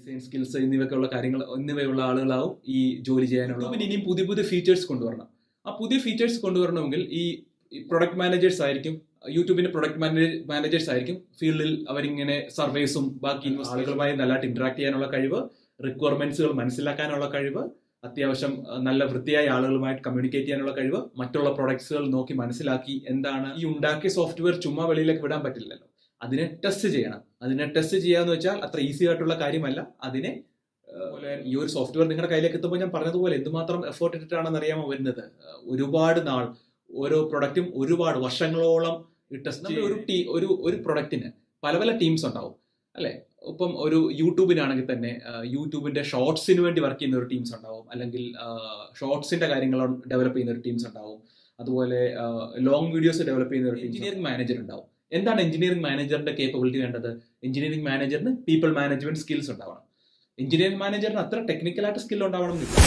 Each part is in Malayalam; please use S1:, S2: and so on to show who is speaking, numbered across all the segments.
S1: ഡിസൈൻ സ്കിൽസ് എന്നിവയുള്ള ആളുകളാവും ഈ ജോലി ചെയ്യാനുള്ള. പിന്നെ ഇനിയും പുതിയ പുതിയ ഫീച്ചേഴ്സ് കൊണ്ടുവരണം. ആ പുതിയ ഫീച്ചേഴ്സ് കൊണ്ടുവരണമെങ്കിൽ ഈ പ്രൊഡക്റ്റ് മാനേജേഴ്സ് ആയിരിക്കും, യൂട്യൂബിന്റെ പ്രൊഡക്റ്റ് മാനേജേഴ്സ് ആയിരിക്കും ഫീൽഡിൽ അവരിങ്ങനെ സർവേസും ബാക്കി ആളുകളുമായി നല്ലതായിട്ട് ഇന്ററാക്ട് ചെയ്യാനുള്ള കഴിവ്, റിക്വയർമെന്റ്സുകൾ മനസ്സിലാക്കാനുള്ള കഴിവ്, അത്യാവശ്യം നല്ല വൃത്തിയായ ആളുകളുമായിട്ട് കമ്മ്യൂണിക്കേറ്റ് ചെയ്യാനുള്ള കഴിവ്, മറ്റുള്ള പ്രൊഡക്ട്സുകൾ നോക്കി മനസ്സിലാക്കി എന്താണ് ഈ ഉണ്ടാക്കിയ സോഫ്റ്റ്വെയർ ചുമ്മാ വെളിയിലേക്ക് വിടാൻ പറ്റില്ലല്ലോ, അതിനെ ടെസ്റ്റ് ചെയ്യണം. അതിനെ ടെസ്റ്റ് ചെയ്യാന്ന് വെച്ചാൽ അത്ര ഈസി ആയിട്ടുള്ള കാര്യമല്ല. അതിനെ ഈ ഒരു സോഫ്റ്റ്വെയർ നിങ്ങളുടെ കയ്യിലേക്ക് എത്തുമ്പോൾ ഞാൻ പറഞ്ഞതുപോലെ എന്തുമാത്രം എഫേർട്ട് ഇട്ടിട്ടാണെന്ന് അറിയാമോ വരുന്നത്. ഒരുപാട് നാൾ ഓരോ പ്രൊഡക്റ്റും ഒരുപാട് വർഷങ്ങളോളം ടെസ്റ്റ് ഒരു പ്രൊഡക്റ്റിന് പല പല ടീംസ് ഉണ്ടാവും അല്ലെ. ഇപ്പം ഒരു യൂട്യൂബിനാണെങ്കിൽ തന്നെ യൂട്യൂബിന്റെ ഷോർട്സിന് വേണ്ടി വർക്ക് ചെയ്യുന്ന ഒരു ടീംസ് ഉണ്ടാവും, അല്ലെങ്കിൽ ഷോർട്സിന്റെ കാര്യങ്ങൾ ഡെവലപ്പ് ചെയ്യുന്ന ഒരു ടീംസ് ഉണ്ടാവും, അതുപോലെ ലോങ് വീഡിയോസ് ഡെവലപ്പ് ചെയ്യുന്ന ഒരു എഞ്ചിനീയറിംഗ് മാനേജർ ഉണ്ടാവും. എന്താണ് എഞ്ചിനീയറിംഗ് മാനേജറിന്റെ കേപ്പബിലിറ്റി വേണ്ടത്? എഞ്ചിനീയറിംഗ് മാനേജറിന് പീപ്പിൾ മാനേജ്മെന്റ് സ്കിൽസ് ഉണ്ടാവണം. എഞ്ചിനീയറിംഗ് മാനേജറിന് അത്ര ടെക്നിക്കലായിട്ട് സ്കിൽ ഉണ്ടാവണം എന്നില്ല.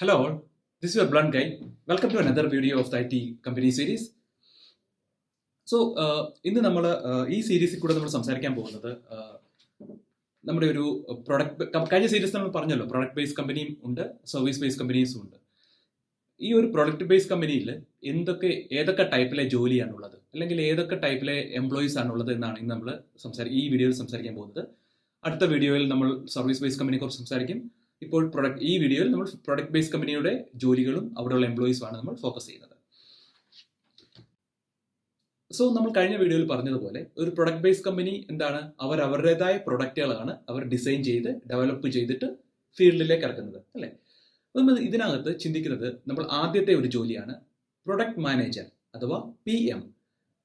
S1: Hello all, this is your Blunt Guy. Welcome to another video of the IT Company series. So, ഇന്ന് നമ്മൾ ഈ സീരീസിൽ കൂടെ നമ്മൾ സംസാരിക്കാൻ പോകുന്നത് നമ്മുടെ ഒരു പ്രൊഡക്റ്റ്, കഴിഞ്ഞ സീരീസ് നമ്മൾ പറഞ്ഞല്ലോ പ്രൊഡക്റ്റ് ബേസ്ഡ് കമ്പനിയും ഉണ്ട്, സർവീസ് ബേസ്ഡ് കമ്പനീസും ഉണ്ട്. ഈ ഒരു പ്രൊഡക്റ്റ് ബേസ്ഡ് കമ്പനിയിൽ ഏതൊക്കെ ടൈപ്പിലെ ജോലിയാണുള്ളത്, അല്ലെങ്കിൽ ഏതൊക്കെ ടൈപ്പിലെ എംപ്ലോയീസ് ആണുള്ളത് എന്നാണ് ഇന്ന് നമ്മൾ ഈ വീഡിയോയിൽ സംസാരിക്കാൻ പോകുന്നത്. അടുത്ത വീഡിയോയിൽ നമ്മൾ സർവീസ് ബേസ്ഡ് കമ്പനിയെ കുറിച്ച് സംസാരിക്കും. ഇപ്പോൾ ഈ വീഡിയോയിൽ നമ്മൾ പ്രൊഡക്റ്റ് ബേസ്ഡ് കമ്പനിയുടെ ജോലികളും അവിടെയുള്ള എംപ്ലോയീസുമാണ് നമ്മൾ ഫോക്കസ് ചെയ്യുന്നത്. സോ നമ്മൾ കഴിഞ്ഞ വീഡിയോയിൽ പറഞ്ഞതുപോലെ ഒരു പ്രൊഡക്റ്റ് ബേസ്ഡ് കമ്പനി എന്താണ്, അവരുടേതായ പ്രൊഡക്റ്റുകളാണ് അവർ ഡിസൈൻ ചെയ്ത് ഡെവലപ്പ് ചെയ്തിട്ട് ഫീൽഡിലേക്ക് ഇറക്കുന്നത് അല്ലേ. നമ്മൾ ഇതിനകത്ത് ചിന്തിക്കുന്നത് നമ്മൾ ആദ്യത്തെ ഒരു ജോലിയാണ് പ്രൊഡക്റ്റ് മാനേജർ അഥവാ PM.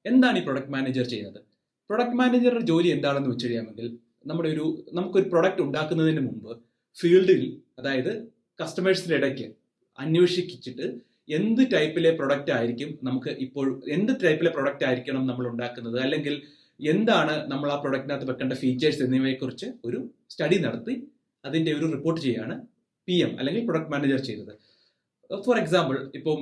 S1: എന്താണ് ഈ പ്രൊഡക്റ്റ് മാനേജർ ചെയ്യുന്നത്? പ്രൊഡക്റ്റ് മാനേജറുടെ ജോലി എന്താണെന്ന് വെച്ച് കഴിയാമെങ്കിൽ നമുക്കൊരു പ്രൊഡക്റ്റ് ഉണ്ടാക്കുന്നതിന് മുമ്പ് ഫീൽഡിൽ, അതായത് കസ്റ്റമേഴ്സിന്റെ ഇടയ്ക്ക് അന്വേഷിച്ചിട്ട് എന്ത് ടൈപ്പിലെ പ്രൊഡക്റ്റ് ആയിരിക്കും എന്ത് ടൈപ്പിലെ പ്രൊഡക്റ്റ് ആയിരിക്കണം നമ്മൾ ഉണ്ടാക്കുന്നത്, അല്ലെങ്കിൽ എന്താണ് നമ്മൾ ആ പ്രൊഡക്റ്റിനകത്ത് വെക്കേണ്ട ഫീച്ചേഴ്സ് എന്നിവയെക്കുറിച്ച് ഒരു സ്റ്റഡി നടത്തി അതിന്റെ ഒരു റിപ്പോർട്ട് ചെയ്യാണ് PM അല്ലെങ്കിൽ പ്രൊഡക്റ്റ് മാനേജർ ചെയ്തത്. ഫോർ എക്സാമ്പിൾ, ഇപ്പം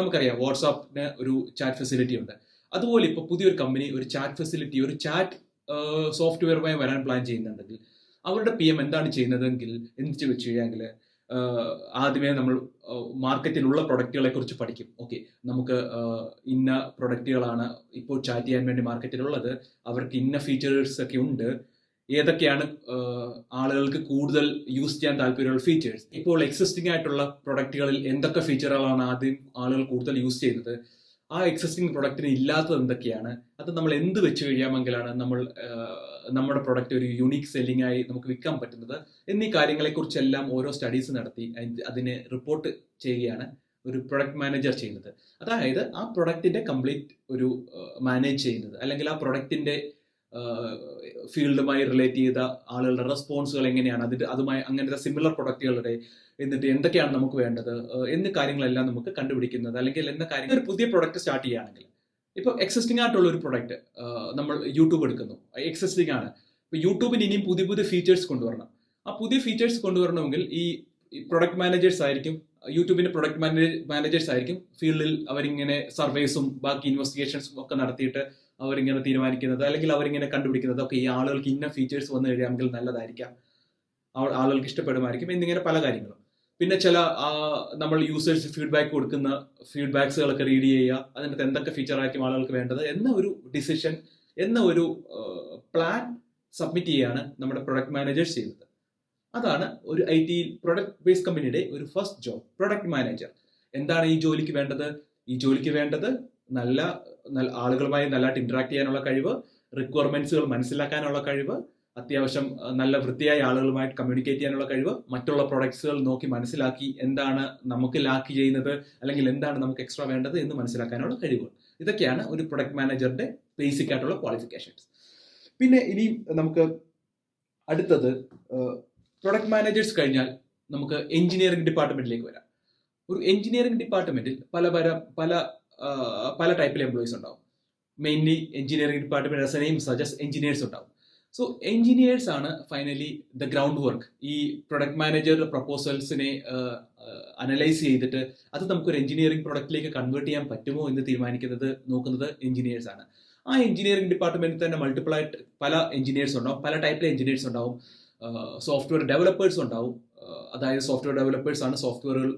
S1: നമുക്കറിയാം വാട്സാപ്പിന് ഒരു ചാറ്റ് ഫെസിലിറ്റി ഉണ്ട്. അതുപോലെ ഇപ്പോൾ പുതിയൊരു കമ്പനി ഒരു ചാറ്റ് ഫെസിലിറ്റി, ഒരു ചാറ്റ് സോഫ്റ്റ്വെയറുമായി വരാൻ പ്ലാൻ ചെയ്യുന്നുണ്ടെങ്കിൽ അവരുടെ PM എന്താണ് ചെയ്യുന്നതെങ്കിൽ എന്ത് വെച്ച് കഴിഞ്ഞാൽ ആദ്യമേ നമ്മൾ മാർക്കറ്റിലുള്ള പ്രൊഡക്റ്റുകളെ കുറിച്ച് പഠിക്കും. ഓക്കെ, നമുക്ക് ഇന്ന പ്രൊഡക്റ്റുകളാണ് ഇപ്പോൾ ചാറ്റ് ചെയ്യാൻ വേണ്ടി മാർക്കറ്റിലുള്ളത്, അവർക്ക് ഇന്ന ഫീച്ചേഴ്സ് ഒക്കെ ഉണ്ട്, ഏതൊക്കെയാണ് ആളുകൾക്ക് കൂടുതൽ യൂസ് ചെയ്യാൻ താല്പര്യമുള്ള ഫീച്ചേഴ്സ്, ഇപ്പോൾ എക്സിസ്റ്റിംഗ് ആയിട്ടുള്ള പ്രൊഡക്റ്റുകളിൽ എന്തൊക്കെ ഫീച്ചറുകളാണ് ആദ്യം ആളുകൾ കൂടുതൽ യൂസ് ചെയ്യുന്നത്, ആ എക്സിസ്റ്റിംഗ് പ്രൊഡക്റ്റിന് ഇല്ലാത്തത് എന്തൊക്കെയാണ്, അത് നമ്മൾ എന്ത് വെച്ച് കഴിയാമെങ്കിലാണ് നമ്മുടെ പ്രൊഡക്റ്റ് ഒരു യുണീക്ക് സെല്ലിംഗ് ആയി നമുക്ക് വിൽക്കാൻ പറ്റുന്നത് എന്നീ കാര്യങ്ങളെക്കുറിച്ചെല്ലാം ഓരോ സ്റ്റഡീസ് നടത്തി അതിനെ റിപ്പോർട്ട് ചെയ്യുകയാണ് ഒരു പ്രൊഡക്റ്റ് മാനേജർ ചെയ്യുന്നത്. അതായത് ആ പ്രൊഡക്റ്റിന്റെ കംപ്ലീറ്റ് ഒരു മാനേജ് ചെയ്യുന്നത്, അല്ലെങ്കിൽ ആ പ്രൊഡക്റ്റിന്റെ ഫീൽഡുമായി റിലേറ്റ് ചെയ്ത ആളുകളുടെ റെസ്പോൺസുകൾ എങ്ങനെയാണ്, അതുമായി അങ്ങനത്തെ സിമിലർ പ്രൊഡക്റ്റുകളുടെ എന്നിട്ട് എന്തൊക്കെയാണ് നമുക്ക് വേണ്ടത് എന്നീ കാര്യങ്ങളെല്ലാം നമുക്ക് കണ്ടുപിടിക്കുന്നത്. അല്ലെങ്കിൽ ഒരു പുതിയ പ്രൊഡക്റ്റ് സ്റ്റാർട്ട് ചെയ്യുകയാണെങ്കിൽ, ഇപ്പോൾ എക്സിസ്റ്റിംഗ് ആയിട്ടുള്ള ഒരു പ്രൊഡക്റ്റ് നമ്മൾ യൂട്യൂബ് എടുക്കുന്നു, എക്സിസ്റ്റിംഗ് ആണ്. ഇപ്പോൾ യൂട്യൂബിന് ഇനിയും പുതിയ പുതിയ ഫീച്ചേഴ്സ് കൊണ്ടുവരണം. ആ പുതിയ ഫീച്ചേഴ്സ് കൊണ്ടുവരണമെങ്കിൽ ഈ പ്രൊഡക്റ്റ് മാനേജേഴ്സ് ആയിരിക്കും, യൂട്യൂബിന്റെ പ്രൊഡക്റ്റ് മാനേജേഴ്സ് ആയിരിക്കും ഫീൽഡിൽ അവരിങ്ങനെ സർവേസും ബാക്കി ഇൻവെസ്റ്റിഗേഷൻസും ഒക്കെ നടത്തിയിട്ട് അവരിങ്ങനെ തീരുമാനിക്കുന്നത്, അല്ലെങ്കിൽ അവരിങ്ങനെ കണ്ടുപിടിക്കുന്നത് ഒക്കെ ഈ ആളുകൾക്ക് ഇന്ന ഫീച്ചേഴ്സ് വന്നു കഴിയാമെങ്കിൽ നല്ലതായിരിക്കാം, ആളുകൾക്ക് ഇഷ്ടപ്പെടുമായിരിക്കും എന്നിങ്ങനെ പല കാര്യങ്ങളും. പിന്നെ നമ്മൾ യൂസേഴ്സ് ഫീഡ്ബാക്ക് കൊടുക്കുന്ന ഫീഡ്ബാക്സുകളൊക്കെ റീഡ് ചെയ്യുക, അതിനകത്ത് എന്തൊക്കെ ഫീച്ചർ ആയിരിക്കും ആളുകൾക്ക് വേണ്ടത് എന്ന ഒരു ഡിസിഷൻ, എന്ന ഒരു പ്ലാൻ സബ്മിറ്റ് ചെയ്യുകയാണ് നമ്മുടെ പ്രൊഡക്റ്റ് മാനേജേഴ്സ് ചെയ്യുന്നത്. അതാണ് ഒരു IT പ്രൊഡക്റ്റ് ബേസ്ഡ് കമ്പനിയുടെ ഒരു ഫസ്റ്റ് ജോബ്, പ്രൊഡക്റ്റ് മാനേജർ. എന്താണ് ഈ ജോലിക്ക് വേണ്ടത്? ഈ ജോലിക്ക് വേണ്ടത് നല്ല ആളുകളുമായി നല്ലതായിട്ട് ഇന്ററാക്ട് ചെയ്യാനുള്ള കഴിവ്, റിക്വയർമെന്റ്സുകൾ മനസ്സിലാക്കാനുള്ള കഴിവ്, അത്യാവശ്യം നല്ല വൃത്തിയായ ആളുകളുമായിട്ട് കമ്മ്യൂണിക്കേറ്റ് ചെയ്യാനുള്ള കഴിവ്, മറ്റുള്ള പ്രൊഡക്ട്സുകൾ നോക്കി മനസ്സിലാക്കി എന്താണ് നമുക്ക് ലാക്ക് ചെയ്യുന്നത്, അല്ലെങ്കിൽ എന്താണ് നമുക്ക് എക്സ്ട്രാ വേണ്ടത് എന്ന് മനസ്സിലാക്കാനുള്ള കഴിവ്. ഇതൊക്കെയാണ് ഒരു പ്രൊഡക്റ്റ് മാനേജറിന്റെ ബേസിക് ആയിട്ടുള്ള ക്വാളിഫിക്കേഷൻസ്. പിന്നെ ഇനി നമുക്ക് അടുത്തത് പ്രൊഡക്റ്റ് മാനേജേഴ്സ് കഴിഞ്ഞാൽ നമുക്ക് എഞ്ചിനീയറിംഗ് ഡിപ്പാർട്ട്മെന്റിലേക്ക് വരാം. ഒരു എഞ്ചിനീയറിംഗ് ഡിപ്പാർട്ട്മെന്റിൽ പല ടൈപ്പിലെ എംപ്ലോയീസ് ഉണ്ടാവും. മെയിൻലി എഞ്ചിനീയറിംഗ് ഡിപ്പാർട്ട്മെന്റ് എൻജിനീയേഴ്സ് ഉണ്ടാവും. സോ എഞ്ചിനീയേഴ്സ് ആണ് ഫൈനലി ദ ഗ്രൗണ്ട് വർക്ക്. ഈ പ്രൊഡക്റ്റ് മാനേജറുടെ പ്രപ്പോസൽസിനെ അനലൈസ് ചെയ്തിട്ട് അത് നമുക്കൊരു എഞ്ചിനീയറിംഗ് പ്രൊഡക്റ്റിലേക്ക് കൺവേർട്ട് ചെയ്യാൻ പറ്റുമോ എന്ന് നോക്കുന്നത് എഞ്ചിനീയേഴ്സ് ആണ്. ആ എഞ്ചിനീയറിംഗ് ഡിപ്പാർട്ട്മെന്റിൽ തന്നെ മൾട്ടിപ്പിൾ ആയിട്ട് പല എഞ്ചിനീയേഴ്സ് ഉണ്ടാവും, പല ടൈപ്പിലെ എഞ്ചിനീയേഴ്സ് ഉണ്ടാവും. സോഫ്റ്റ്വെയർ ഡെവലപ്പേഴ്സ് ഉണ്ടാവും. അതായത് സോഫ്റ്റ്വെയർ ഡെവലപ്പേഴ്സ് ആണ് സോഫ്റ്റ്വെയറുകൾ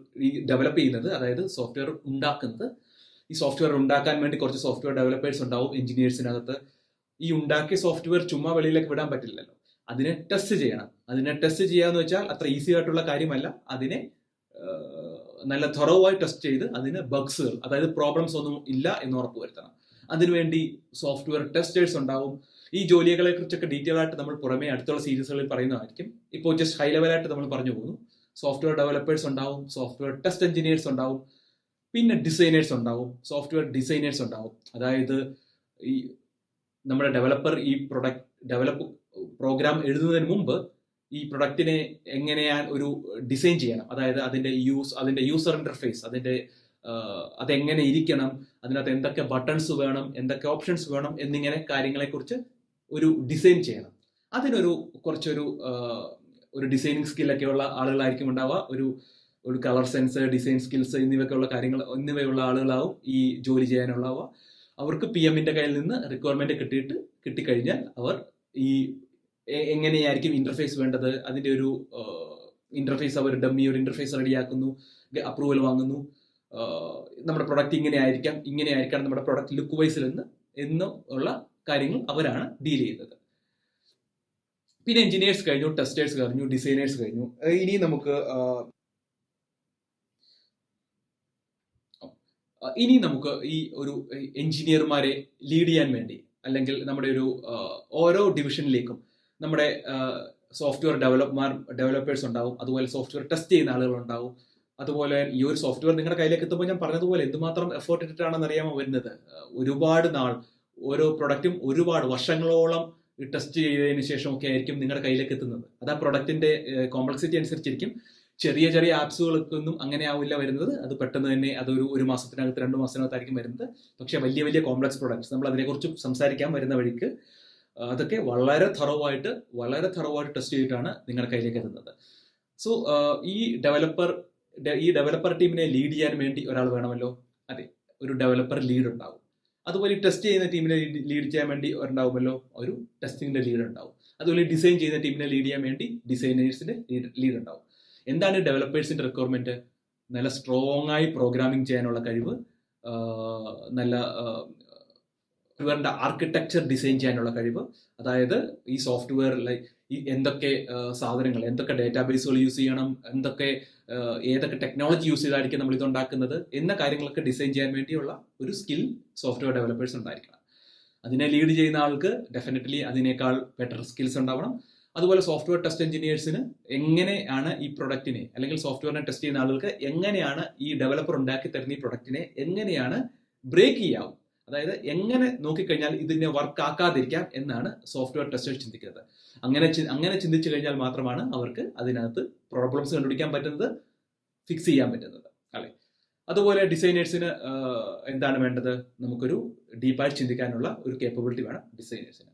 S1: ഡെവലപ്പ് ചെയ്യുന്നത്, അതായത് സോഫ്റ്റ്വെയർ ഉണ്ടാക്കുന്നത്. ഈ സോഫ്റ്റ്വെയർ ഉണ്ടാക്കാൻ വേണ്ടി കുറച്ച് സോഫ്റ്റ്വെയർ ഡെവലപ്പേഴ്സ് ഉണ്ടാവും എഞ്ചിനീയേഴ്സിനകത്ത്. ഈ ഉണ്ടാക്കിയ സോഫ്റ്റ്വെയർ ചുമ്മാ വെളിയിലേക്ക് വിടാൻ പറ്റില്ലല്ലോ, അതിനെ ടെസ്റ്റ് ചെയ്യണം. അതിനെ ടെസ്റ്റ് ചെയ്യാന്ന് വെച്ചാൽ അത്ര ഈസി ആയിട്ടുള്ള കാര്യമല്ല. അതിനെ നല്ല തൊറവായി ടെസ്റ്റ് ചെയ്ത് അതിന് ബഗ്സുകൾ, അതായത് പ്രോബ്ലംസ് ഒന്നും ഇല്ല എന്ന് ഉറപ്പുവരുത്തണം. അതിനുവേണ്ടി സോഫ്റ്റ്വെയർ ടെസ്റ്റേഴ്സ് ഉണ്ടാവും. ഈ ജോലികളെ കുറിച്ചൊക്കെ ഡീറ്റെയിൽ ആയിട്ട് നമ്മൾ പുറമേ അടുത്തുള്ള സീരീസുകളിൽ പറയുന്നതായിരിക്കും. ഇപ്പോൾ ജസ്റ്റ് ഹൈ ലെവലായിട്ട് നമ്മൾ പറഞ്ഞു പോകുന്നു. സോഫ്റ്റ്വെയർ ഡെവലപ്പേഴ്സ് ഉണ്ടാവും, സോഫ്റ്റ്വെയർ ടെസ്റ്റ് എഞ്ചിനീയേഴ്സ് ഉണ്ടാവും, പിന്നെ ഡിസൈനേഴ്സ് ഉണ്ടാവും, സോഫ്റ്റ്വെയർ ഡിസൈനേഴ്സ് ഉണ്ടാവും. അതായത് ഈ നമ്മുടെ ഡെവലപ്പർ ഈ ഡെവലപ്പ് പ്രോഗ്രാം എഴുതുന്നതിന് മുമ്പ് ഈ പ്രൊഡക്റ്റിനെ എങ്ങനെയാണ് ഒരു ഡിസൈൻ ചെയ്യണം, അതായത് അതിന്റെ യൂസർ ഇന്റർഫേസ്, അതെങ്ങനെ ഇരിക്കണം, അതിനകത്ത് എന്തൊക്കെ ബട്ടൺസ് വേണം, എന്തൊക്കെ ഓപ്ഷൻസ് വേണം എന്നിങ്ങനെ കാര്യങ്ങളെക്കുറിച്ച് ഒരു ഡിസൈൻ ചെയ്യണം. അതിനൊരു കുറച്ചൊരു ഡിസൈനിങ് സ്കില്ലൊക്കെ ഉള്ള ആളുകളായിരിക്കും ഉണ്ടാവുക. ഒരു കളർ സെൻസ്, ഡിസൈൻ സ്കിൽസ് എന്നിവയുള്ള ആളുകളാവും ഈ ജോലി ചെയ്യാനുള്ളവ. അവർക്ക് PM-ന്റെ കയ്യിൽ നിന്ന് റിക്വയർമെന്റ് കിട്ടിക്കഴിഞ്ഞാൽ അവർ ഈ എങ്ങനെയായിരിക്കും ഇന്റർഫേസ് വേണ്ടത്, അതിന്റെ ഒരു ഇന്റർഫേസ് അവർ ഒരു ഇന്റർഫേസ് റെഡിയാക്കുന്നു, അപ്രൂവൽ വാങ്ങുന്നു. നമ്മുടെ പ്രൊഡക്റ്റ് ഇങ്ങനെയായിരിക്കാം നമ്മുടെ പ്രൊഡക്റ്റ് ലുക്ക് വൈസിൽ എന്നുള്ള കാര്യങ്ങൾ അവരാണ് ഡീൽ ചെയ്യുന്നത്. പിന്നെ എഞ്ചിനീയേഴ്സ് കഴിഞ്ഞു, ടെസ്റ്റേഴ്സ് കഴിഞ്ഞു, ഡിസൈനേഴ്സ് കഴിഞ്ഞു. ഇനി നമുക്ക് ഈ ഒരു എഞ്ചിനീയർമാരെ ലീഡ് ചെയ്യാൻ വേണ്ടി, അല്ലെങ്കിൽ നമ്മുടെ ഓരോ ഡിവിഷനിലേക്കും നമ്മുടെ സോഫ്റ്റ്വെയർ ഡെവലപ്പേഴ്സ് ഉണ്ടാവും, അതുപോലെ സോഫ്റ്റ്വെയർ ടെസ്റ്റ് ചെയ്യുന്ന ആളുകളുണ്ടാവും. അതുപോലെ ഈ ഒരു സോഫ്റ്റ്വെയർ നിങ്ങളുടെ കയ്യിലേക്ക് എത്തുമ്പോൾ ഞാൻ പറഞ്ഞതുപോലെ എന്തുമാത്രം എഫേർട്ട് ഇട്ടിട്ടാണെന്ന് അറിയാമോ വരുന്നത്. ഒരുപാട് നാൾ ഓരോ പ്രൊഡക്റ്റും ഒരുപാട് വർഷങ്ങളോളം ടെസ്റ്റ് ചെയ്തതിന് ശേഷമൊക്കെ ആയിരിക്കും നിങ്ങളുടെ കയ്യിലേക്ക് എത്തുന്നത്. അത് ആ പ്രൊഡക്റ്റിന്റെ കോംപ്ലക്സിറ്റി അനുസരിച്ചിരിക്കും. ചെറിയ ചെറിയ ആപ്സുകൾക്കൊന്നും അങ്ങനെ ആവില്ല വരുന്നത്. അത് പെട്ടെന്ന് തന്നെ ഒരു മാസത്തിനകത്ത് 2 മാസത്തിനകത്തായിരിക്കും വരുന്നത്. പക്ഷേ വലിയ വലിയ കോംപ്ലക്സ് പ്രൊഡക്ട്സ്, നമ്മൾ അതിനെക്കുറിച്ച് സംസാരിക്കാൻ വരുന്ന വഴിക്ക്, അതൊക്കെ വളരെ തറവായിട്ട് ടെസ്റ്റ് ചെയ്തിട്ടാണ് നിങ്ങളുടെ കയ്യിലേക്ക് എത്തുന്നത്. സോ ഈ ഡെവലപ്പർ ടീമിനെ ലീഡ് ചെയ്യാൻ വേണ്ടി ഒരാൾ വേണമല്ലോ. അതെ, ഒരു ഡെവലപ്പർ ലീഡ് ഉണ്ടാവും. അതുപോലെ ടെസ്റ്റ് ചെയ്യുന്ന ടീമിനെ ലീഡ് ചെയ്യാൻ വേണ്ടി ഉണ്ടാവുമല്ലോ, ഒരു ടെസ്റ്റിംഗിന്റെ ലീഡ് ഉണ്ടാവും. അതുപോലെ ഡിസൈൻ ചെയ്യുന്ന ടീമിനെ ലീഡ് ചെയ്യാൻ വേണ്ടി ഡിസൈനേഴ്സിന്റെ ലീഡ് ഉണ്ടാവും. എന്താണ് ഡെവലപ്പേഴ്സിന്റെ റിക്വയർമെന്റ്? നല്ല സ്ട്രോങ് ആയി പ്രോഗ്രാമിംഗ് ചെയ്യാനുള്ള കഴിവ്, നല്ല സോഫ്റ്റ്വെയറിന്റെ ആർക്കിടെക്ചർ ഡിസൈൻ ചെയ്യാനുള്ള കഴിവ്. അതായത് ഈ സോഫ്റ്റ്വെയർ എന്തൊക്കെ സാധനങ്ങൾ, എന്തൊക്കെ ഡേറ്റാബേസുകൾ യൂസ് ചെയ്യണം, ഏതൊക്കെ ടെക്നോളജി യൂസ് ചെയ്തായിരിക്കും നമ്മൾ ഇതുണ്ടാക്കുന്നത് എന്ന കാര്യങ്ങളൊക്കെ ഡിസൈൻ ചെയ്യാൻ വേണ്ടിയുള്ള ഒരു സ്കിൽ സോഫ്റ്റ്വെയർ ഡെവലപ്പേഴ്സ് ഉണ്ടായിരിക്കണം. അതിനെ ലീഡ് ചെയ്യുന്ന ആൾക്ക് ഡെഫിനറ്റ്ലി അതിനേക്കാൾ ബെറ്റർ സ്കിൽസ് ഉണ്ടാവണം. അതുപോലെ സോഫ്റ്റ്വെയർ ടെസ്റ്റ് എഞ്ചിനീയേഴ്സിന് എങ്ങനെയാണ് ഈ പ്രൊഡക്റ്റിനെ, അല്ലെങ്കിൽ സോഫ്റ്റ്വെയറിനെ ടെസ്റ്റ് ചെയ്യുന്ന ആളുകൾക്ക് എങ്ങനെയാണ് ഈ ഡെവലപ്പർ ഉണ്ടാക്കി തരുന്ന ഈ പ്രൊഡക്റ്റിനെ എങ്ങനെയാണ് ബ്രേക്ക് ചെയ്യാവും, അതായത് എങ്ങനെ നോക്കിക്കഴിഞ്ഞാൽ ഇതിനെ വർക്ക് ആക്കാതിരിക്കാം എന്നാണ് സോഫ്റ്റ്വെയർ ടെസ്റ്റേഴ്സ് ചിന്തിക്കുന്നത്. അങ്ങനെ ചിന്തിച്ചു കഴിഞ്ഞാൽ മാത്രമാണ് അവർക്ക് അതിനകത്ത് പ്രോബ്ലംസ് കണ്ടുപിടിക്കാൻ പറ്റുന്നത്, ഫിക്സ് ചെയ്യാൻ പറ്റുന്നത്, അല്ലെ? അതുപോലെ ഡിസൈനേഴ്സിന് എന്താണ് വേണ്ടത്? നമുക്കൊരു ഡീപ്പായി ചിന്തിക്കാനുള്ള ഒരു കേപ്പബിലിറ്റി വേണം ഡിസൈനേഴ്സിന്.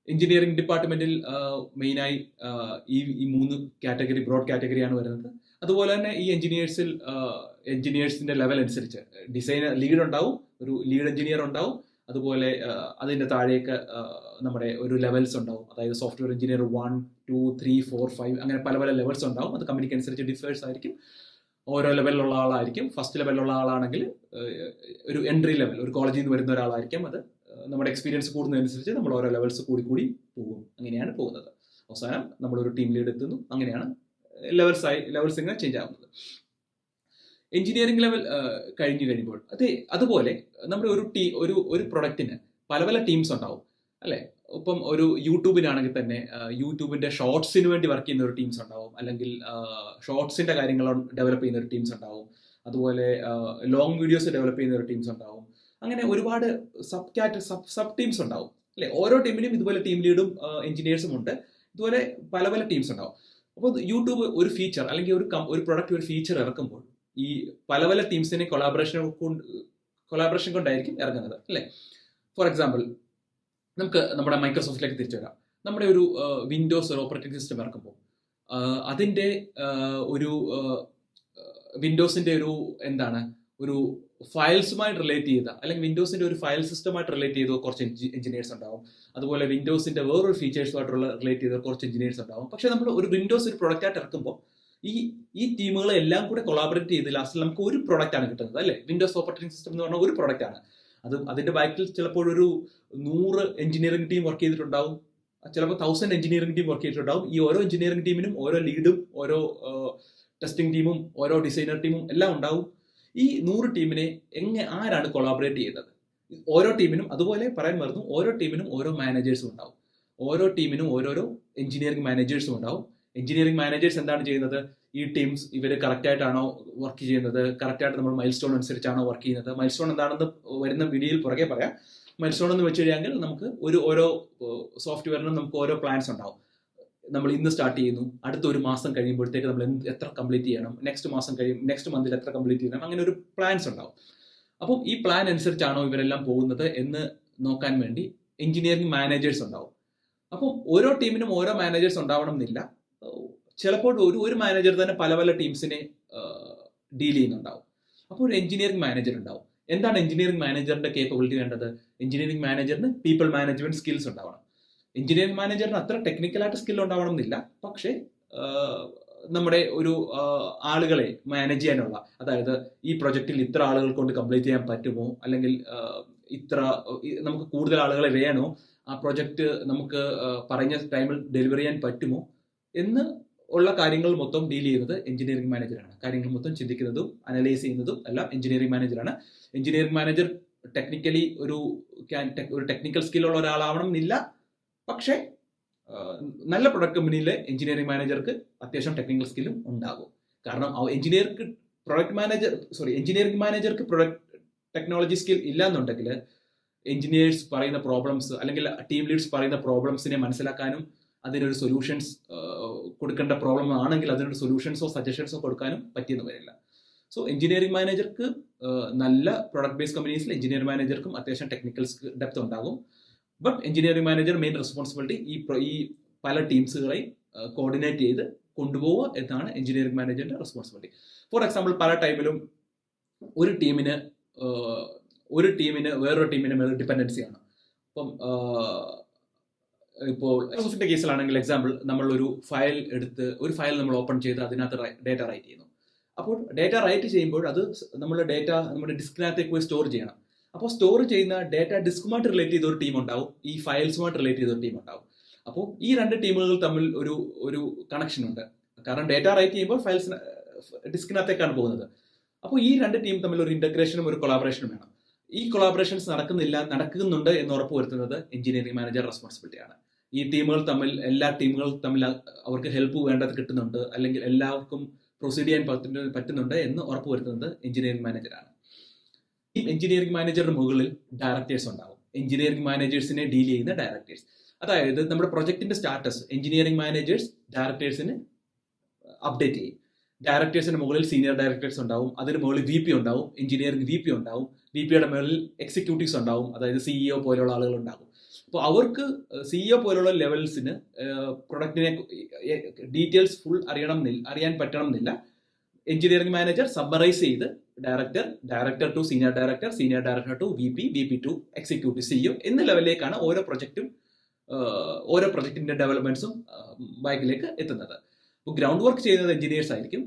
S1: എഞ്ചിനീയറിംഗ് ഡിപ്പാർട്ട്മെന്റിൽ മെയിനായി ഈ 3 കാറ്റഗറി, ബ്രോഡ് കാറ്റഗറിയാണ് വരുന്നത്. അതുപോലെ തന്നെ ഈ എഞ്ചിനീയേഴ്സിന്റെ ലെവൽ അനുസരിച്ച് ഡിസൈനർ ലീഡ് ഉണ്ടാവും, ഒരു ലീഡ് എഞ്ചിനീയർ ഉണ്ടാവും. അതുപോലെ അതിന്റെ താഴേക്ക് നമ്മുടെ ഒരു ലെവൽസ് ഉണ്ടാവും. അതായത് സോഫ്റ്റ്വെയർ എഞ്ചിനീയർ 1, 2, 3, 4, 5 അങ്ങനെ പല പല ലെവൽസ് ഉണ്ടാവും. അത് കമ്പനിക്ക് അനുസരിച്ച് ഡിഫേഴ്സ് ആയിരിക്കും. ഓരോ ലെവലിലുള്ള ആളായിരിക്കും. ഫസ്റ്റ് ലെവലിലുള്ള ആളാണെങ്കിൽ ഒരു എൻട്രി ലെവൽ, ഒരു കോളേജിൽ നിന്ന് വരുന്ന ഒരാളായിരിക്കും. അത് നമ്മുടെ എക്സ്പീരിയൻസ് കൂടുന്നതനുസരിച്ച് നമ്മൾ ഓരോ ലെവൽസ് കൂടി പോകും. അങ്ങനെയാണ് പോകുന്നത്. അവസാനം നമ്മളൊരു ടീം ലീഡ് എത്തുന്നു. അങ്ങനെയാണ് ലെവൽസ് ഇങ്ങനെ ചേഞ്ച് ആവുന്നത്. എഞ്ചിനീയറിംഗ് ലെവൽ കഴിഞ്ഞു കഴിയുമ്പോൾ അതുപോലെ നമ്മുടെ ഒരു പ്രൊഡക്റ്റിന് പല പല ടീംസ് ഉണ്ടാവും, അല്ലെ? ഇപ്പം ഒരു യൂട്യൂബിനാണെങ്കിൽ തന്നെ യൂട്യൂബിന്റെ ഷോർട്സിന് വേണ്ടി വർക്ക് ചെയ്യുന്ന ഒരു ടീംസ് ഉണ്ടാവും, അല്ലെങ്കിൽ ഷോർട്സിന്റെ കാര്യങ്ങൾ ഡെവലപ്പ് ചെയ്യുന്ന ഒരു ടീംസ് ഉണ്ടാവും. അതുപോലെ ലോങ് വീഡിയോസ് ഡെവലപ്പ് ചെയ്യുന്ന ഒരു ടീംസ് ഉണ്ടാവും. അങ്ങനെ ഒരുപാട് സബ് ടീംസ് ഉണ്ടാവും, അല്ലെ? ഓരോ ടീമിനും ഇതുപോലെ ടീം ലീഡും എഞ്ചിനീയേഴ്സും ഉണ്ട്. ഇതുപോലെ പല പല ടീംസ് ഉണ്ടാവും. അപ്പോൾ യൂട്യൂബ് ഒരു ഫീച്ചർ, അല്ലെങ്കിൽ ഒരു പ്രൊഡക്റ്റ്, ഒരു ഫീച്ചർ ഇറക്കുമ്പോൾ ഈ പല പല ടീംസിനെ കൊളാബറേഷൻ കൊണ്ടായിരിക്കും ഇറങ്ങുന്നത്, അല്ലെ? ഫോർ എക്സാമ്പിൾ, നമുക്ക് നമ്മുടെ മൈക്രോസോഫ്റ്റിലേക്ക് തിരിച്ചു വരാം. നമ്മുടെ ഒരു വിൻഡോസ് ഒരു ഓപ്പറേറ്റിംഗ് സിസ്റ്റം ഇറക്കുമ്പോൾ അതിൻ്റെ ഒരു വിൻഡോസിൻ്റെ ഒരു എന്താണ് ഒരു ഫയൽസുമായിട്ട് റിലേറ്റ് ചെയ്ത അല്ലെങ്കിൽ വിൻഡോസിൻ്റെ ഒരു ഫയൽ സിസ്റ്റമായിട്ട് റിലേറ്റ് ചെയ്ത കുറച്ച് എഞ്ചിനീയേഴ്സ് ഉണ്ടാവും. അതുപോലെ വിൻഡോസിൻ്റെ വേറൊരു ഫീച്ചേഴ്സുമായിട്ടുള്ള റിലേറ്റ് ചെയ്ത കുറച്ച് എഞ്ചിനീയേഴ്സ് ഉണ്ടാവും. പക്ഷേ നമ്മൾ ഒരു വിൻഡോസ് ഒരു പ്രൊഡക്റ്റായിട്ട് ഇറക്കുമ്പോൾ ഈ ടീമുകളെ എല്ലാം കൂടെ കൊളാബറേറ്റ് ചെയ്ത് ലാസ്റ്റിൽ നമുക്ക് ഒരു പ്രൊഡക്റ്റ് ആണ് കിട്ടുന്നത്, അല്ലേ? വിൻഡോസ് ഓപ്പറേറ്റിംഗ് സിസ്റ്റം എന്ന് പറഞ്ഞാൽ ഒരു പ്രൊഡക്റ്റ് ആണ്. അതിന്റെ ബാക്കിൽ ചിലപ്പോൾ ഒരു 100 എഞ്ചിനീയറിംഗ് ടീം വർക്ക് ചെയ്തിട്ടുണ്ടാവും, ചിലപ്പോൾ 1000 എഞ്ചിനീയറിംഗ് ടീം വർക്ക് ചെയ്തിട്ടുണ്ടാവും. ഈ ഓരോ എഞ്ചിനീയറിംഗ് ടീമിനും ഓരോ ലീഡും ഓരോ ടെസ്റ്റിംഗ് ടീമും ഓരോ ഡിസൈനർ ടീമും എല്ലാം ഉണ്ടാവും. ഈ 100 ടീമിനെ ആരാണ് കൊളാബറേറ്റ് ചെയ്യുന്നത്? ഓരോ ടീമിനും, അതുപോലെ പറയാൻ മറന്നു, ഓരോ ടീമിനും ഓരോ മാനേജേഴ്സും ഉണ്ടാവും. ഓരോ ടീമിനും ഓരോരോ എഞ്ചിനീയറിംഗ് മാനേജേഴ്സും ഉണ്ടാവും. എഞ്ചിനീയറിംഗ് മാനേജേഴ്സ് എന്താണ് ചെയ്യുന്നത്? ഈ ടീംസ് ഇവർ കറക്റ്റായിട്ടാണോ വർക്ക് ചെയ്യുന്നത്, കറക്റ്റായിട്ട് നമ്മൾ മൈൽ സ്റ്റോൺ അനുസരിച്ചാണോ വർക്ക് ചെയ്യുന്നത്? മൈൽ സ്റ്റോൺ എന്താണെന്ന് വരുന്ന വീഡിയോയിൽ പുറകെ പറയാം. മൈൽ സ്റ്റോൺ എന്ന് വെച്ച് കഴിഞ്ഞാൽ നമുക്ക് ഓരോ സോഫ്റ്റ്വെയറിനും നമുക്ക് ഓരോ പ്ലാൻസ് ഉണ്ടാവും. നമ്മൾ ഇന്ന് സ്റ്റാർട്ട് ചെയ്യുന്നു, അടുത്ത ഒരു മാസം കഴിയുമ്പോഴത്തേക്ക് നമ്മൾ എത്ര കംപ്ലീറ്റ് ചെയ്യണം, നെക്സ്റ്റ് മന്തിൽ എത്ര കംപ്ലീറ്റ് ചെയ്യണം, അങ്ങനെ ഒരു പ്ലാൻസ് ഉണ്ടാവും. അപ്പം ഈ പ്ലാൻ അനുസരിച്ചാണോ ഇവരെല്ലാം പോകുന്നത് എന്ന് നോക്കാൻ വേണ്ടി എഞ്ചിനീയറിംഗ് മാനേജേഴ്സ് ഉണ്ടാവും. അപ്പം ഓരോ ടീമിനും ഓരോ മാനേജേഴ്സ് ഉണ്ടാവണം എന്നില്ല. ചിലപ്പോൾ ഒരു മാനേജർ തന്നെ പല പല ടീംസിനെ ഡീൽ ചെയ്യുന്നുണ്ടാവും. അപ്പോൾ ഒരു എഞ്ചിനീയറിംഗ് മാനേജർ ഉണ്ടാവും. എന്താണ് എഞ്ചിനീയറിംഗ് മാനേജറിന്റെ കേപ്പബിലിറ്റി വേണ്ടത്? എഞ്ചിനീയറിംഗ് മാനേജറിന് പീപ്പിൾ മാനേജ്മെന്റ് സ്കിൽസ് ഉണ്ടാവണം. എഞ്ചിനീയറിംഗ് മാനേജറിന് അത്ര ടെക്നിക്കലായിട്ട് സ്കിൽ ഉണ്ടാവണം എന്നില്ല, പക്ഷേ നമ്മുടെ ഒരു ആളുകളെ മാനേജ് ചെയ്യാനുള്ള, അതായത് ഈ പ്രൊജക്റ്റിൽ ഇത്ര ആളുകൾ കൊണ്ട് കംപ്ലീറ്റ് ചെയ്യാൻ പറ്റുമോ, അല്ലെങ്കിൽ നമുക്ക് കൂടുതൽ ആളുകളെ വേണോ, ആ പ്രൊജക്റ്റ് നമുക്ക് പറഞ്ഞ ടൈമിൽ ഡെലിവറി ചെയ്യാൻ പറ്റുമോ എന്ന് ഉള്ള കാര്യങ്ങൾ മൊത്തം ഡീൽ ചെയ്യുന്നത് എഞ്ചിനീയറിംഗ് മാനേജറാണ്. കാര്യങ്ങൾ മൊത്തം ചിന്തിക്കുന്നതും അനലൈസ് ചെയ്യുന്നതും എല്ലാം എഞ്ചിനീയറിംഗ് മാനേജറാണ്. എഞ്ചിനീയറിംഗ് മാനേജർ ടെക്നിക്കലി ഒരു ടെക്നിക്കൽ സ്കില്ലുള്ള ഒരാളാവണം എന്നില്ല, പക്ഷേ നല്ല പ്രൊഡക്റ്റ് കമ്പനിയിലെ എഞ്ചിനീയറിംഗ് മാനേജർക്ക് അത്യാവശ്യം ടെക്നിക്കൽ സ്കില്ലും ഉണ്ടാകും. കാരണം എഞ്ചിനീയറിംഗ് മാനേജർക്ക് പ്രൊഡക്റ്റ് ടെക്നോളജി സ്കിൽ ഇല്ല എന്നുണ്ടെങ്കിൽ എഞ്ചിനീയേഴ്സ് പറയുന്ന പ്രോബ്ലംസ് അല്ലെങ്കിൽ ടീം ലീഡ്സ് പറയുന്ന പ്രോബ്ലംസിനെ മനസ്സിലാക്കാനും അതിനൊരു സൊല്യൂഷൻസ് കൊടുക്കേണ്ട പ്രോബ്ലം ആണെങ്കിൽ അതിനൊരു സൊല്യൂഷൻസോ സജഷൻസോ കൊടുക്കാനും പറ്റിയെന്ന് വരില്ല. സോ എഞ്ചിനീയറിംഗ് മാനേജർക്ക് നല്ല പ്രൊഡക്റ്റ് ബേസ്ഡ് കമ്പനീസിൽ എഞ്ചിനീയറിംഗ് മാനേജർക്കും അത്യാവശ്യം ടെക്നിക്കൽ ഡെപ്ത് ഉണ്ടാകും. But engineering manager main responsibility ഈ പല ടീംസുകളെയും കോർഡിനേറ്റ് ചെയ്ത് കൊണ്ടുപോവുക എന്നാണ് എഞ്ചിനീയറിംഗ് മാനേജറിന്റെ റെസ്പോൺസിബിലിറ്റി. ഫോർ എക്സാമ്പിൾ, പല ടൈമിലും ഒരു ടീമിന് വേറൊരു ടീമിന് മേൽ ഡിപ്പെൻഡൻസിയാണ്. അപ്പം ഇപ്പോൾ മൈക്രോസോഫ്റ്റിന്റെ കേസിലാണെങ്കിൽ എക്സാമ്പിൾ, നമ്മൾ ഒരു ഫയൽ നമ്മൾ ഓപ്പൺ ചെയ്ത് അതിനകത്ത് ഡേറ്റ റൈറ്റ് ചെയ്യുന്നു. അപ്പോൾ ഡേറ്റ റൈറ്റ് ചെയ്യുമ്പോൾ അത് നമ്മുടെ ഡിസ്കിനകത്തേക്ക് പോയി സ്റ്റോർ ചെയ്യണം. അപ്പോൾ സ്റ്റോർ ചെയ്യുന്ന ഡേറ്റ ഡിസ്കുമായിട്ട് റിലേറ്റ് ചെയ്ത ഒരു ടീം ഉണ്ടാവും, ഈ ഫയൽസുമായിട്ട് റിലേറ്റ് ചെയ്ത ഒരു ടീം ഉണ്ടാവും. അപ്പോൾ ഈ രണ്ട് ടീമുകൾ തമ്മിൽ ഒരു കണക്ഷൻ ഉണ്ട്. കാരണം ഡേറ്റ റൈറ്റ് ചെയ്യുമ്പോൾ ഫയൽസ് ഡിസ്കിനകത്തേക്കാണ് പോകുന്നത്. അപ്പോൾ ഈ രണ്ട് ടീം തമ്മിൽ ഒരു ഇന്റഗ്രേഷനും ഒരു കൊളാബറേഷനും വേണം. ഈ കൊളാബറേഷൻസ് നടക്കുന്നുണ്ട് എന്ന് ഉറപ്പുവരുത്തുന്നത് എഞ്ചിനീയറിംഗ് മാനേജർ റെസ്പോൺസിബിലിറ്റിയാണ്. ഈ എല്ലാ ടീമുകളും തമ്മിൽ അവർക്ക് ഹെൽപ്പ് വേണ്ടത് കിട്ടുന്നുണ്ട്, അല്ലെങ്കിൽ എല്ലാവർക്കും പ്രൊസീഡ് ചെയ്യാൻ പറ്റുന്നുണ്ട് എന്ന് ഉറപ്പുവരുത്തുന്നത് എഞ്ചിനീയറിംഗ് മാനേജറാണ്. ഈ എഞ്ചിനീയറിംഗ് മാനേജറുടെ മുകളിൽ ഡയറക്ടേഴ്സ് ഉണ്ടാവും. എഞ്ചിനീയറിംഗ് മാനേജേഴ്സിനെ ഡീൽ ചെയ്യുന്ന ഡയറക്ടേഴ്സ്, അതായത് നമ്മുടെ പ്രൊജക്ടിന്റെ സ്റ്റാറ്റസ് എഞ്ചിനീയറിംഗ് മാനേജേഴ്സ് ഡയറക്ടേഴ്സിന് അപ്ഡേറ്റ് ചെയ്യും. ഡയറക്ടേഴ്സിന് മുകളിൽ സീനിയർ ഡയറക്ടേഴ്സ് ഉണ്ടാവും, അതിന് മുകളിൽ VP ഉണ്ടാവും, എഞ്ചിനീയറിംഗ് VP ഉണ്ടാവും, VPയുടെ മുകളിൽ എക്സിക്യൂട്ടീവ്സ് ഉണ്ടാവും, അതായത് CEO പോലെയുള്ള ആളുകൾ ഉണ്ടാകും. അപ്പോൾ അവർക്ക് CEO പോലുള്ള ലെവൽസിന് പ്രൊഡക്റ്റിനെ ഡീറ്റെയിൽസ് ഫുൾ അറിയാൻ പറ്റണം എന്നില്ല. എഞ്ചിനീയറിംഗ് മാനേജർ സമ്മറൈസ് ചെയ്ത് director to senior director to VP to executive CEO എന്ന ലെവലിലേക്കാണ് ഓരോ പ്രൊജക്ടിന്റെ ഡെവലപ്മെന്റ്സും ബാക്കിലേക്ക് എത്തുന്നത്. അപ്പോൾ ഗ്രൗണ്ട് വർക്ക് ചെയ്യുന്നത് എഞ്ചിനീയേഴ്സ് ആയിരിക്കും,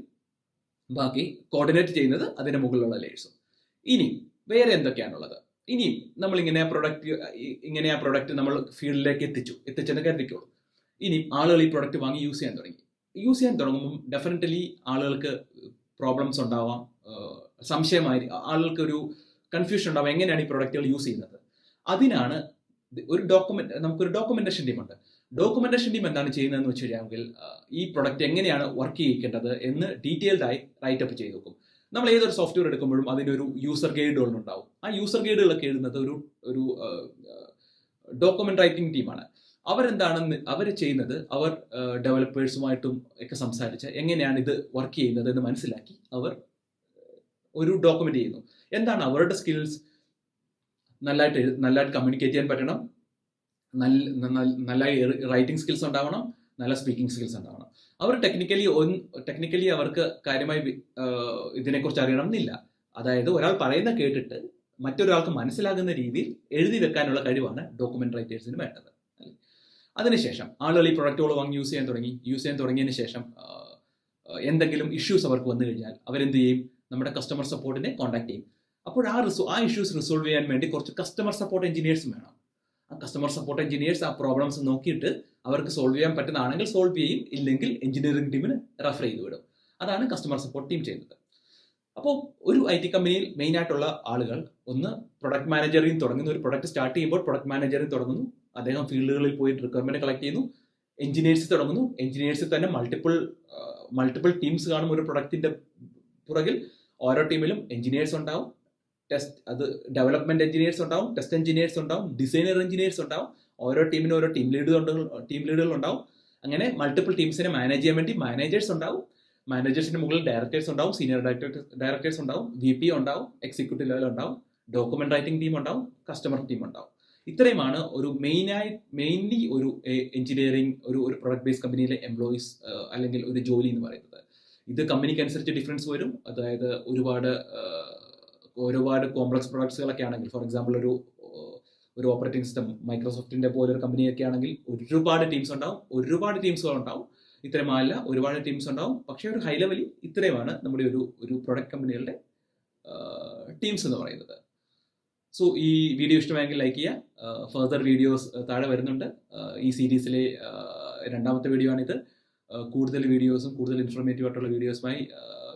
S1: ബാക്കി കോർഡിനേറ്റ് ചെയ്യുന്നത് അതിന്റെ മുകളിലുള്ള ലേയേഴ്സും. ഇനി വേറെ എന്തൊക്കെയാണുള്ളത്? ഇനി നമ്മൾ ഇങ്ങനെ ആ പ്രൊഡക്റ്റ് നമ്മൾ ഫീൽഡിലേക്ക് എത്തിച്ചെന്ന് കരുതിക്കോളൂ. ഇനി ആളുകൾ ഈ പ്രൊഡക്റ്റ് വാങ്ങി യൂസ് ചെയ്യാൻ തുടങ്ങുമ്പോൾ ഡെഫിനറ്റ്ലി ആളുകൾക്ക് പ്രോബ്ലംസ് ഉണ്ടാവാം, ആളുകൾക്ക് ഒരു കൺഫ്യൂഷൻ ഉണ്ടാവാം, എങ്ങനെയാണ് ഈ പ്രൊഡക്റ്റുകൾ യൂസ് ചെയ്യുന്നത്. അതിനാണ് നമുക്കൊരു ഡോക്യുമെന്റേഷൻ ടീം ഉണ്ട്. ഡോക്യുമെന്റേഷൻ ടീം എന്താണ് ചെയ്യുന്നതെന്ന് വെച്ച് കഴിഞ്ഞാൽ ഈ പ്രൊഡക്റ്റ് എങ്ങനെയാണ് വർക്ക് ചെയ്യിക്കേണ്ടത് എന്ന് ഡീറ്റെയിൽഡായി റൈറ്റപ്പ് ചെയ്ത് വെക്കും. നമ്മൾ ഏതൊരു സോഫ്റ്റ്വെയർ എടുക്കുമ്പോഴും അതിനൊരു യൂസർ ഗൈഡുകൾ ഉണ്ടാവും. ആ യൂസർ ഗൈഡുകളൊക്കെ എഴുതുന്നത് ഒരു ഡോക്യുമെന്റ് റൈറ്റിംഗ് ടീമാണ്. അവർ ചെയ്യുന്നത് അവർ ഡെവലപ്പേഴ്സുമായിട്ടും ഒക്കെ സംസാരിച്ച് എങ്ങനെയാണ് ഇത് വർക്ക് ചെയ്യുന്നത് എന്ന് മനസ്സിലാക്കി അവർ ഒരു ഡോക്യുമെന്റ് ചെയ്യുന്നു. എന്താണ് അവരുടെ സ്കിൽസ്? നല്ലതായിട്ട് കമ്മ്യൂണിക്കേറ്റ് ചെയ്യാൻ പറ്റണം, നല്ല റൈറ്റിംഗ് സ്കിൽസ് ഉണ്ടാവണം, നല്ല സ്പീക്കിംഗ് സ്കിൽസ് ഉണ്ടാവണം. അവർ ടെക്നിക്കലി അവർക്ക് കാര്യമായി ഇതിനെക്കുറിച്ച് അറിയണം എന്നില്ല. അതായത് ഒരാൾ പറയുന്ന കേട്ടിട്ട് മറ്റൊരാൾക്ക് മനസ്സിലാകുന്ന രീതിയിൽ എഴുതി വെക്കാനുള്ള കഴിവാണ് ഡോക്യുമെന്റ് റൈറ്റേഴ്സിന് വേണ്ടത്. അതിനുശേഷം ആളുകൾ ഈ പ്രൊഡക്റ്റുകൾ വാങ്ങി യൂസ് ചെയ്യാൻ തുടങ്ങിയതിന് ശേഷം എന്തെങ്കിലും ഇഷ്യൂസ് അവർക്ക് വന്നു കഴിഞ്ഞാൽ അവരെന്ത് ചെയ്യും? നമ്മുടെ കസ്റ്റമർ സപ്പോർട്ടിനെ കോൺടാക്ട് ചെയ്യും. അപ്പോൾ ആ ഇഷ്യൂസ് റിസോൾവ് ചെയ്യാൻ വേണ്ടി കുറച്ച് കസ്റ്റമർ സപ്പോർട്ട് എഞ്ചിനീയേഴ്സും വേണം. ആ കസ്റ്റമർ സപ്പോർട്ട് എഞ്ചിനീയേഴ്സ് ആ പ്രോബ്ലംസ് നോക്കിയിട്ട് അവർക്ക് സോൾവ് ചെയ്യാൻ പറ്റുന്നതാണെങ്കിൽ സോൾവ് ചെയ്യും, ഇല്ലെങ്കിൽ എഞ്ചിനീയറിംഗ് ടീമിന് റെഫർ ചെയ്ത് വിടും. അതാണ് കസ്റ്റമർ സപ്പോർട്ട് ടീം ചെയ്യുന്നത്. അപ്പോൾ ഒരു IT കമ്പനിയിൽ മെയിൻ ആയിട്ടുള്ള ആളുകൾ ഒന്ന് പ്രൊഡക്റ്റ് മാനേജറിൽ തുടങ്ങുന്നു. ഒരു പ്രൊഡക്റ്റ് സ്റ്റാർട്ട് ചെയ്യുമ്പോൾ പ്രൊഡക്റ്റ് മാനേജറിൽ തുടങ്ങുന്നു. അദ്ദേഹം ഫീൽഡുകളിൽ പോയി റിക്വയർമെന്റ് കളക്ട് ചെയ്യുന്നു. എഞ്ചിനീയേഴ്സ് തുടങ്ങുന്നു. എഞ്ചിനീയേഴ്സിൽ തന്നെ മൾട്ടിപ്പിൾ ടീംസ് കാണും. ഒരു പ്രൊഡക്റ്റിന്റെ പുറകിൽ ഓരോ ടീമിലും എഞ്ചിനീയേഴ്സ് ഉണ്ടാവും, ഡെവലപ്മെന്റ് എഞ്ചിനീയേഴ്സ് ഉണ്ടാവും, ടെസ്റ്റ് എഞ്ചിനീയേഴ്സ് ഉണ്ടാവും, ഡിസൈനർ എഞ്ചിനീയേഴ്സ് ഉണ്ടാവും. ഓരോ ടീമിനും ഓരോ ടീം ലീഡുകൾ ഉണ്ടാവും. അങ്ങനെ മൾട്ടിപ്പിൾ ടീംസിനെ മാനേജ് ചെയ്യാൻ വേണ്ടി മാനേജേഴ്സ് ഉണ്ടാവും. മാനേജേഴ്സിന് മുകളിൽ ഡയറക്ടേഴ്സ് ഉണ്ടാവും, സീനിയർ ഡയറക്ടേഴ്സ് ഉണ്ടാവും, VP ഉണ്ടാവും, എക്സിക്യൂട്ടീവ് ലെവൽ ഉണ്ടാവും, ഡോക്യുമെന്റ് റൈറ്റിംഗ് ടീം ഉണ്ടാവും, കസ്റ്റമർ ടീം ഉണ്ടാവും. ഇത്രയുമാണ് ഒരു മെയിൻലി ഒരു എഞ്ചിനീയറിംഗ് ഒരു പ്രൊഡക്റ്റ് ബേസ്ഡ് കമ്പനിയിലെ എംപ്ലോയീസ് അല്ലെങ്കിൽ ഒരു ജോലി എന്ന് പറയുന്നത്. ഇത് കമ്പനിക്ക് അനുസരിച്ച് ഡിഫറൻസ് വരും. അതായത് ഒരുപാട് കോംപ്ലക്സ് പ്രൊഡക്ട്സുകളൊക്കെ ആണെങ്കിൽ, ഫോർ എക്സാമ്പിൾ ഒരു ഓപ്പറേറ്റിംഗ് സിസ്റ്റം മൈക്രോസോഫ്റ്റിന്റെ പോലെ ഒരു കമ്പനിയൊക്കെ ആണെങ്കിൽ ഒരുപാട് ടീംസുകൾ ഉണ്ടാവും. ഇത്രയുമല്ല, ഒരുപാട് ടീംസ് ഉണ്ടാവും. പക്ഷേ ഒരു ഹൈ ലെവലിൽ ഇത്രയുമാണ് നമ്മുടെ ഒരു പ്രൊഡക്റ്റ് കമ്പനികളുടെ ടീംസ് എന്ന് പറയുന്നത്. സോ ഈ വീഡിയോ ഇഷ്ടമായെങ്കിൽ ലൈക്ക് ചെയ്യുക. ഫർദർ വീഡിയോസ് താഴെ വരുന്നുണ്ട്. ഈ സീരീസിലെ രണ്ടാമത്തെ വീഡിയോ ആണിത്. കൂടുതൽ വീഡിയോസും കൂടുതൽ ഇൻഫോർമേറ്റീവ് ആയിട്ടുള്ള വീഡിയോസുമായി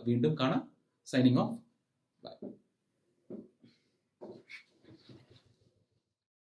S1: വീണ്ടും കാണാം. Signing off. ബൈ.